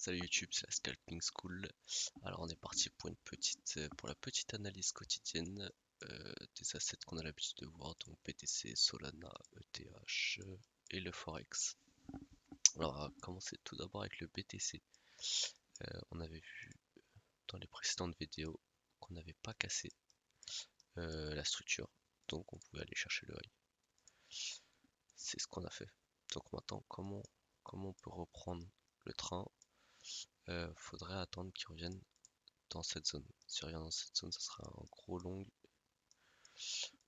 Salut YouTube, c'est la Scalping School. Alors on est parti pour pour la petite analyse quotidienne des assets qu'on a l'habitude de voir, donc BTC, Solana, ETH et le Forex. Alors on va commencer tout d'abord avec le BTC. On avait vu dans les précédentes vidéos qu'on n'avait pas cassé la structure, donc on pouvait aller chercher le high. C'est ce qu'on a fait. Donc maintenant, comment on peut reprendre le train? Faudrait attendre qu'il revienne dans cette zone. S'il revient dans cette zone, ça sera un gros long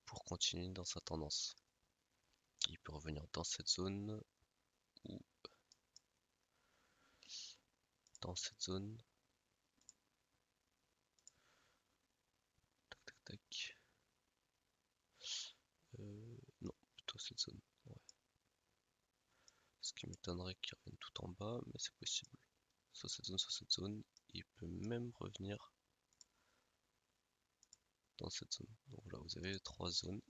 pour continuer dans sa tendance. Il peut revenir dans cette zone ou dans cette zone. Tac tac tac. Non, plutôt cette zone. Ouais. Ce qui m'étonnerait qu'il revienne tout en bas, mais c'est possible. Soit cette zone, soit cette zone. Il peut même revenir dans cette zone. Donc là, vous avez trois zones.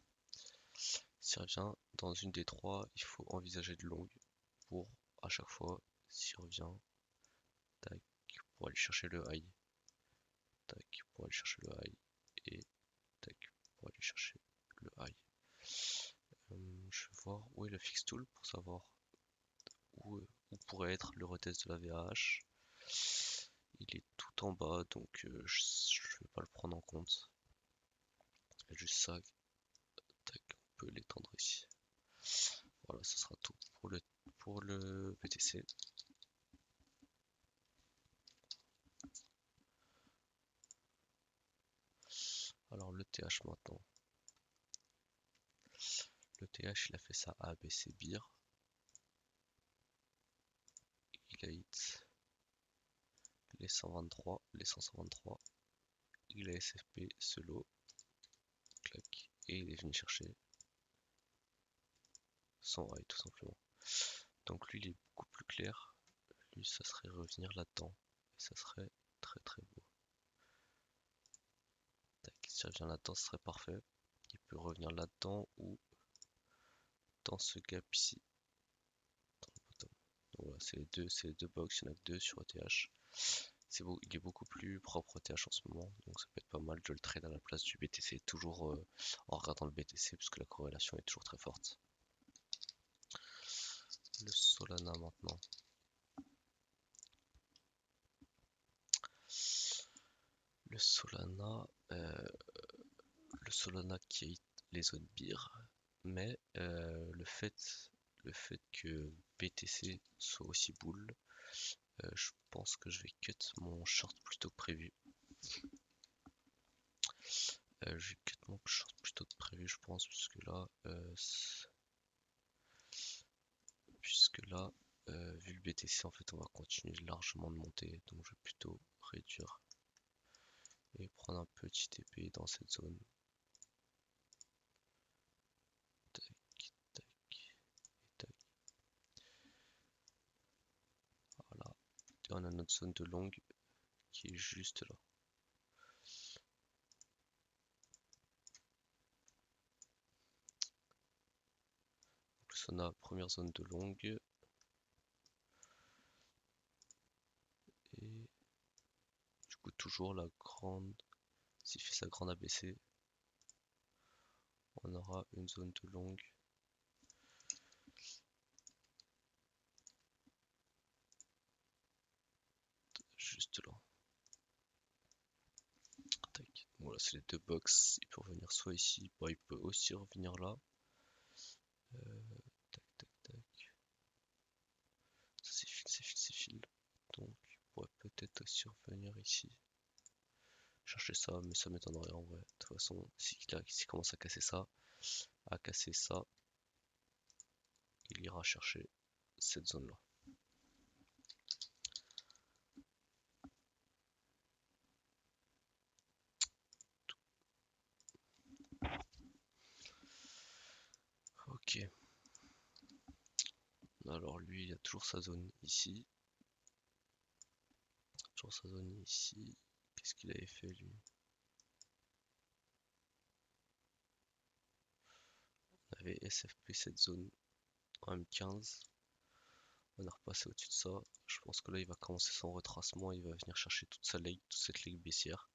S'il revient dans une des trois, il faut envisager de long pour à chaque fois, s'il revient, tac, pour aller chercher le high, tac, pour aller chercher le high, et tac, pour aller chercher le high. Je vais voir où est le fix tool pour savoir où pourrait être le retest de la VAH. Il est tout en bas, donc je vais pas le prendre en compte. Il y a juste ça, tac, on peut l'étendre ici. Voilà, ce sera tout pour le BTC. Alors le TH maintenant. Le TH il a fait ça ABC BIR. Il a hit les 123, les 123. Il a SFP ce lot. Clac. Et il est venu chercher son high tout simplement. Donc lui il est beaucoup plus clair. Lui ça serait revenir là-dedans. Et ça serait très très beau. Tac, si revient là-dedans, ce serait parfait. Il peut revenir là-dedans ou dans ce gap ici. Dans le bottom. Donc voilà, c'est les deux box, il y en a que deux sur ETH. Il est beaucoup plus propre ETH en ce moment, donc ça peut être pas mal de le trade à la place du BTC, toujours en regardant le BTC, parce que la corrélation est toujours très forte. Le Solana maintenant. Le Solana, qui a les zones BIR, mais le fait que BTC soit aussi bull, je pense que je vais cut mon short plutôt que prévu. Je vais cut mon short plutôt que prévu, je pense, puisque là, vu le BTC, en fait, on va continuer largement de monter, donc je vais plutôt réduire et prendre un petit TP dans cette zone. Tac, tac, tac. Voilà. Et on a notre zone de long qui est juste là. En plus, on a première zone de long. Et du coup, toujours la grande. S'il fait sa grande ABC, on aura une zone de long. Juste là. Tac. Voilà, c'est les deux box. Il peut revenir soit ici, bah, il peut aussi revenir là. Tac, tac, tac. Ça c'est fil, c'est fil, c'est fil. Donc, il pourrait peut-être aussi revenir ici. Chercher ça, mais ça m'étonnerait en vrai. De toute façon, s'il commence à casser ça, il ira chercher cette zone là. Ok. Alors lui, il a toujours sa zone ici. Toujours sa zone ici. Qu'est-ce qu'il avait fait lui? On avait SFP cette zone en M15. On a repassé au-dessus de ça. Je pense que là il va commencer son retracement, il va venir chercher toute sa leg, toute cette leg baissière.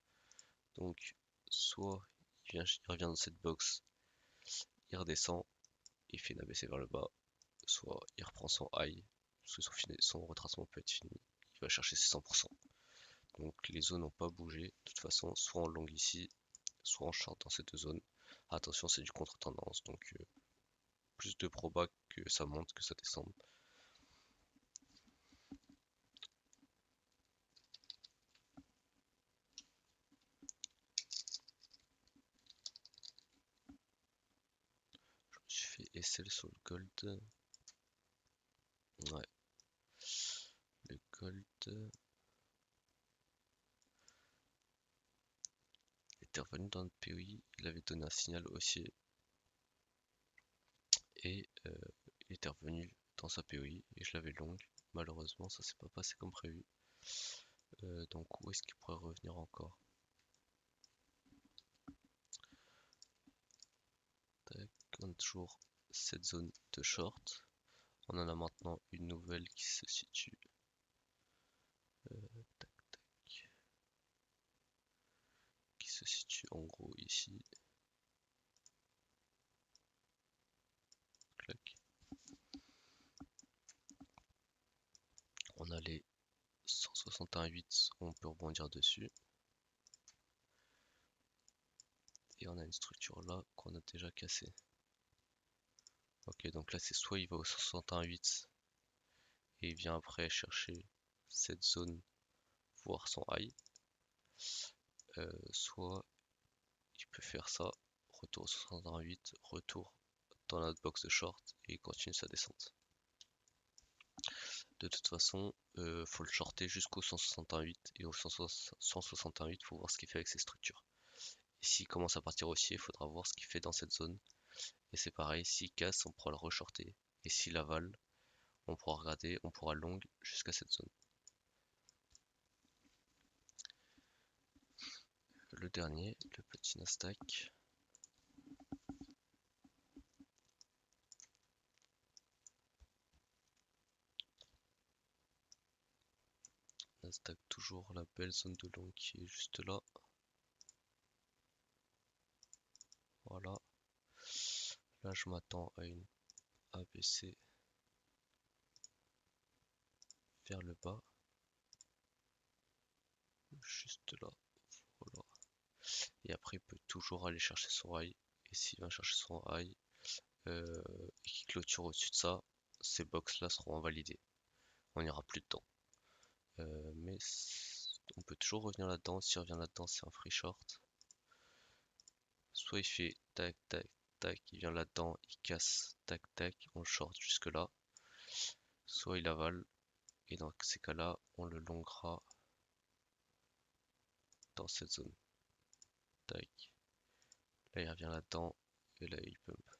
Donc soit il revient dans cette box, il redescend, il fait une abaissée vers le bas, soit il reprend son high, parce que son retracement peut être fini, il va chercher ses 100%. Donc les zones n'ont pas bougé, de toute façon, soit en long ici, soit en short dans ces deux zones. Attention, c'est du contre-tendance, donc plus de proba que ça monte que ça descende. Je me suis fait SL sur le gold. Ouais, le gold était revenu dans notre POI, il avait donné un signal haussier et il était revenu dans sa POI et je l'avais long. Malheureusement, ça s'est pas passé comme prévu. Donc où est-ce qu'il pourrait revenir encore? Tac, on a toujours cette zone de short. On en a maintenant une nouvelle qui se situe. Tac, tac, qui se situe en gros ici. Clac. On a les 161,8, on peut rebondir dessus. Et on a une structure là qu'on a déjà cassée. Ok, donc là c'est soit il va au 161,8 et il vient après chercher cette zone, voire son high, soit il peut faire ça, retour au 161,8, retour dans notre box de short et il continue sa descente. De toute façon, faut le shorter jusqu'au 161,8 et au 161,8, faut voir ce qu'il fait avec ses structures. Et s'il commence à partir haussier, il faudra voir ce qu'il fait dans cette zone. Et c'est pareil, s'il casse, on pourra le re-shorter. Et s'il avale, on pourra regarder, on pourra long jusqu'à cette zone. Le dernier, le petit Nasdaq. Nasdaq toujours la belle zone de long qui est juste là. Voilà. Là je m'attends à une ABC vers le bas. Juste là. Voilà. Et après il peut toujours aller chercher son high. Et s'il va chercher son high et qu'il clôture au-dessus de ça, ces box là seront invalidées. On n'ira plus dedans. Mais on peut toujours revenir là-dedans. S'il revient là-dedans, c'est un free short. Soit il fait tac tac tac, il vient là-dedans, il casse tac tac, on le short jusque là. Soit il avale, et dans ces cas-là, on le longera dans cette zone. Tac. Là il revient là-dedans, et là il pump.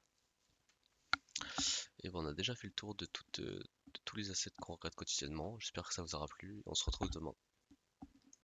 Et bon, on a déjà fait le tour de tous les assets qu'on regarde quotidiennement. J'espère que ça vous aura plu. On se retrouve demain.